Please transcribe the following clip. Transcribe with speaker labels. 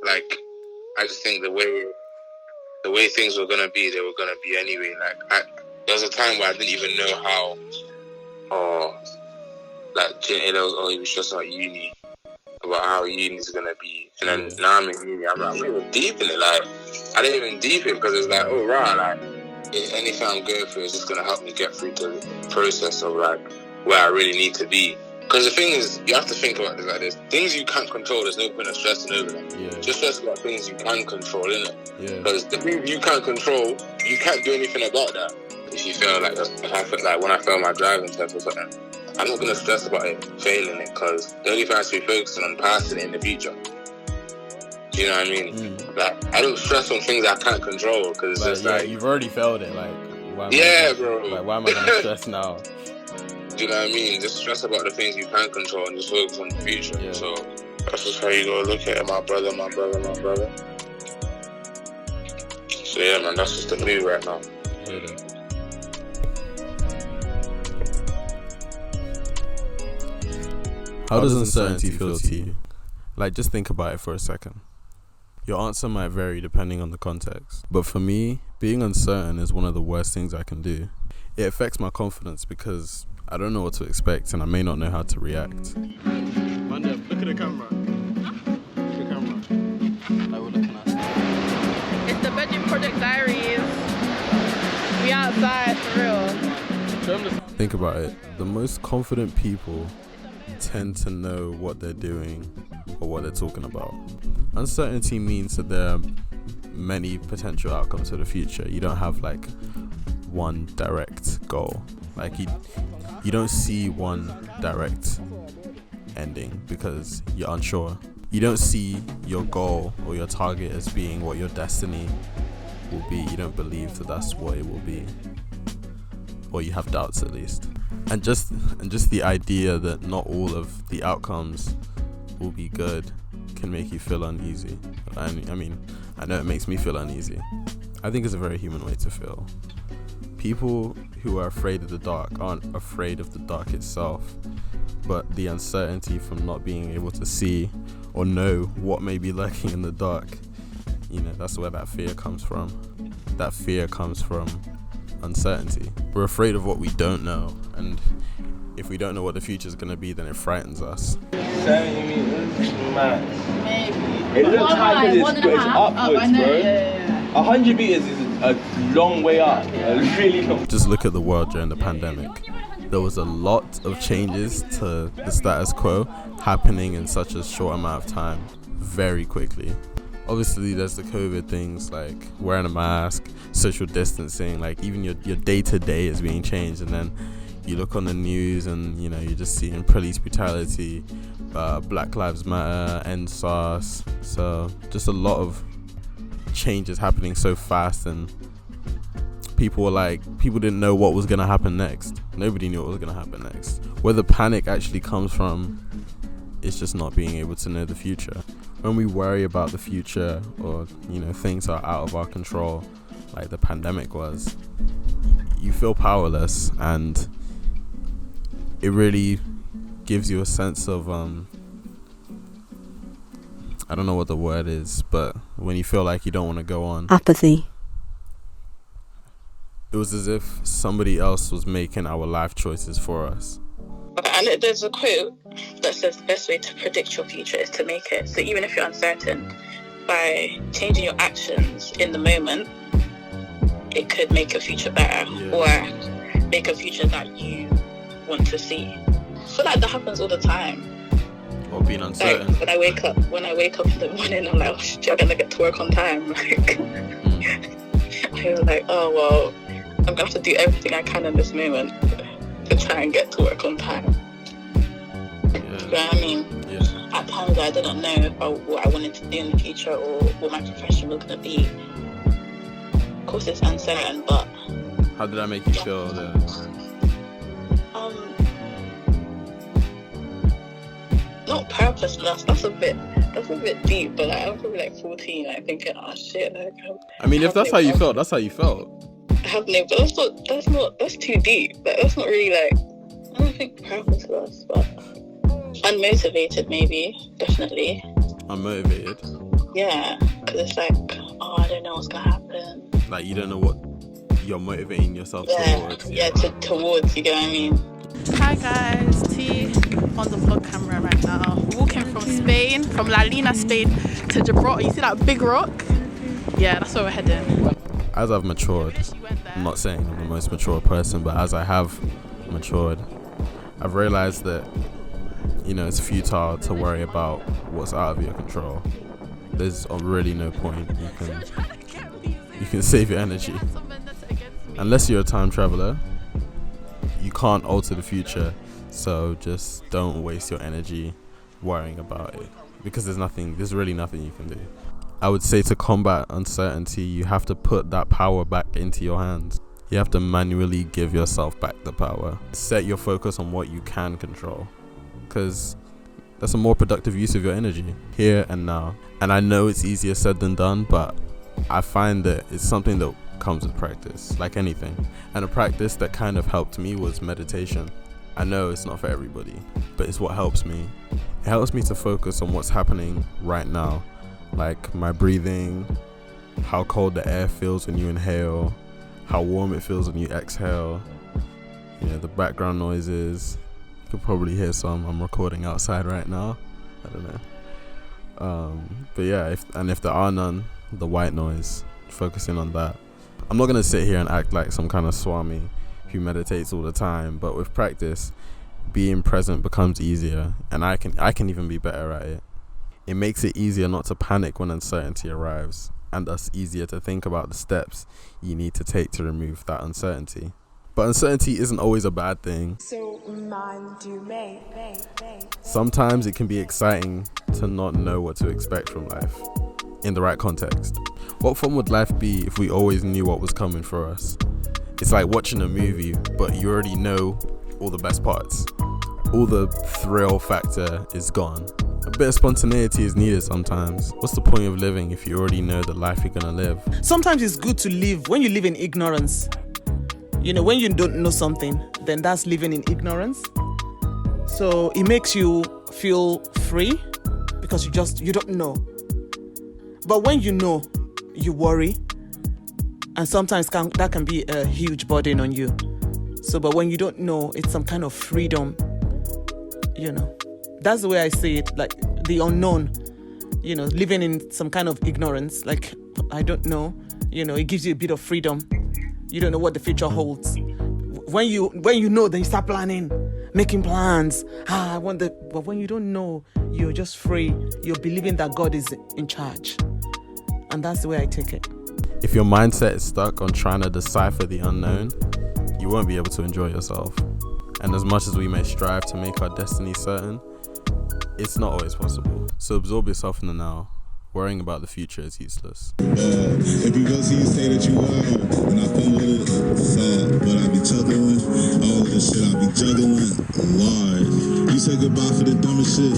Speaker 1: like, I just think the way things were gonna be, they were gonna be anyway. Like, there was a time where I didn't even know how, he was just about uni, about how uni's gonna be, and then now I'm in uni. I'm like, I'm even deep in it. Like, I didn't even deep it because it's like, oh right, like, anything I'm going through is just gonna help me get through to the process of like where I really need to be. Because the thing is, you have to think about it like this: things you can't control, there's no point of stressing over them. Yeah. Just stress about things you can control, innit? Yeah. Because the things you can't control, you can't do anything about that. If you feel like, when I fail my driving test or something, I'm not gonna stress about it failing it, because the only thing I should be focusing on passing it in the future. Do you know what I mean? Like, I don't stress on things I can't control, because it's just like,
Speaker 2: you've already failed it. Like,
Speaker 1: bro.
Speaker 2: Like, why am I gonna stress now?
Speaker 1: Do you know what I mean? Just stress about the things you can control and just focus on the future. Yeah. So that's just how you gotta look at it, my brother. So yeah, man, that's just the move right now. Yeah.
Speaker 2: How does uncertainty feel to you? Like, just think about it for a second. Your answer might vary depending on the context. But for me, being uncertain is one of the worst things I can do. It affects my confidence because I don't know what to expect and I may not know how to react.
Speaker 3: Manda, look at the camera. Look at the camera. Like, we're looking at.
Speaker 4: It's the Bedroom Project Diaries. We outside, for real.
Speaker 2: Think about it. The most confident people tend to know what they're doing or what they're talking about. Uncertainty means that there are many potential outcomes for the future. You don't have like one direct goal. Like, you don't see one direct ending because you're unsure. You don't see your goal or your target as being what your destiny will be. You don't believe that that's what it will be, or you have doubts at least. And just the idea that not all of the outcomes will be good can make you feel uneasy. I mean, I know it makes me feel uneasy. I think it's a very human way to feel. People who are afraid of the dark aren't afraid of the dark itself, but the uncertainty from not being able to see or know what may be lurking in the dark. That's where that fear comes from. That fear comes from uncertainty. We're afraid of what we don't know, and if we don't know what the future is going to be, then it frightens us.
Speaker 3: 70 meters max.
Speaker 4: Maybe.
Speaker 3: It looks high because it's upwards, bro. Yeah. 100 meters is a long way up. A really long.
Speaker 2: Just look at the world during the pandemic. There was a lot of changes to the status quo happening in such a short amount of time, very quickly. Obviously, there's the COVID things like wearing a mask, social distancing, like even your day-to-day is being changed. And then you look on the news and, you're just seeing police brutality, Black Lives Matter, End SARS. So just a lot of changes happening so fast, and people didn't know what was going to happen next. Nobody knew what was going to happen next. Where the panic actually comes from, it's just not being able to know the future. When we worry about the future, or things are out of our control, like the pandemic was, you feel powerless, and it really gives you a sense of I don't know what the word is, but when you feel like you don't want to go on.
Speaker 5: Apathy.
Speaker 2: It was as if somebody else was making our life choices for us.
Speaker 6: And there's a quote that says the best way to predict your future is to make it. So even if you're uncertain, by changing your actions in the moment, it could make your future better, or make a future that you want to see. I feel like that happens all the time.
Speaker 2: Or being uncertain.
Speaker 6: Like when I wake up in the morning, I'm like, oh shit, I'm gonna get to work on time. Like, I was like, oh well, I'm gonna have to do everything I can in this moment to try and get to work on time. You know what I mean?
Speaker 2: Yeah.
Speaker 6: At times I didn't know what I wanted to do in the future or what my profession was going to be. Of course it's uncertain, but...
Speaker 2: How did that make you feel then?
Speaker 6: Not purposeless, that's a bit deep, but like, I'm probably like 14, like thinking, oh shit. Like,
Speaker 2: I mean, if that's how you felt, that's how you felt.
Speaker 6: I have no, but that's too deep. Like, that's not really like, I don't think purposeless, but unmotivated maybe, definitely.
Speaker 2: Unmotivated?
Speaker 6: Yeah, because it's like, oh, I don't know what's gonna happen.
Speaker 2: Like, you don't know what you're motivating yourself towards.
Speaker 6: Towards, you get what I mean?
Speaker 4: Hi guys, T on the vlog camera right now. Walking from Spain, from La Lina, Spain to Gibraltar. You see that big rock? Yeah, that's where we're heading.
Speaker 2: As I've matured, I'm not saying I'm the most mature person, but as I have matured, I've realized that, you know, it's futile to worry about what's out of your control. There's really no point. You can save your energy. Unless you're a time traveler, you can't alter the future, so just don't waste your energy worrying about it, because there's really nothing you can do. I would say to combat uncertainty, you have to put that power back into your hands. You have to manually give yourself back the power. Set your focus on what you can control, because that's a more productive use of your energy, here and now. And I know it's easier said than done, but I find that it's something that comes with practice, like anything. And a practice that kind of helped me was meditation. I know it's not for everybody, but it's what helps me. It helps me to focus on what's happening right now, like my breathing, how cold the air feels when you inhale, how warm it feels when you exhale, you know, the background noises. You could probably hear some. I'm recording outside right now. I don't know. But yeah, if there are none, the white noise, focusing on that. I'm not gonna sit here and act like some kind of swami who meditates all the time, but with practice, being present becomes easier, and I can even be better at it. It makes it easier not to panic when uncertainty arrives, and thus easier to think about the steps you need to take to remove that uncertainty. But uncertainty isn't always a bad thing. Sometimes it can be exciting to not know what to expect from life, in the right context. What fun would life be if we always knew what was coming for us? It's like watching a movie, but you already know all the best parts. All the thrill factor is gone. A bit of spontaneity is needed sometimes. What's the point of living if you already know the life you're gonna live?
Speaker 5: Sometimes it's good to live when you live in ignorance. You know, when you don't know something, then that's living in ignorance. So it makes you feel free because you don't know. But when you know, you worry, and sometimes that can be a huge burden on you. So, but when you don't know, it's some kind of freedom, you know. That's the way I see it, like the unknown, you know, living in some kind of ignorance, like, I don't know, you know, it gives you a bit of freedom. You don't know what the future holds. When you know, then you start planning, making plans. But when you don't know, you're just free. You're believing that God is in charge. And that's the way I take it.
Speaker 2: If your mindset is stuck on trying to decipher the unknown, you won't be able to enjoy yourself. And as much as we may strive to make our destiny certain, it's not always possible. So absorb yourself in the now. Worrying about the future is useless.
Speaker 7: If you go see you say that you are, and I fumble it, but I be chuckling. All this shit I be juggling. Lord, you say goodbye for the dumbest shit.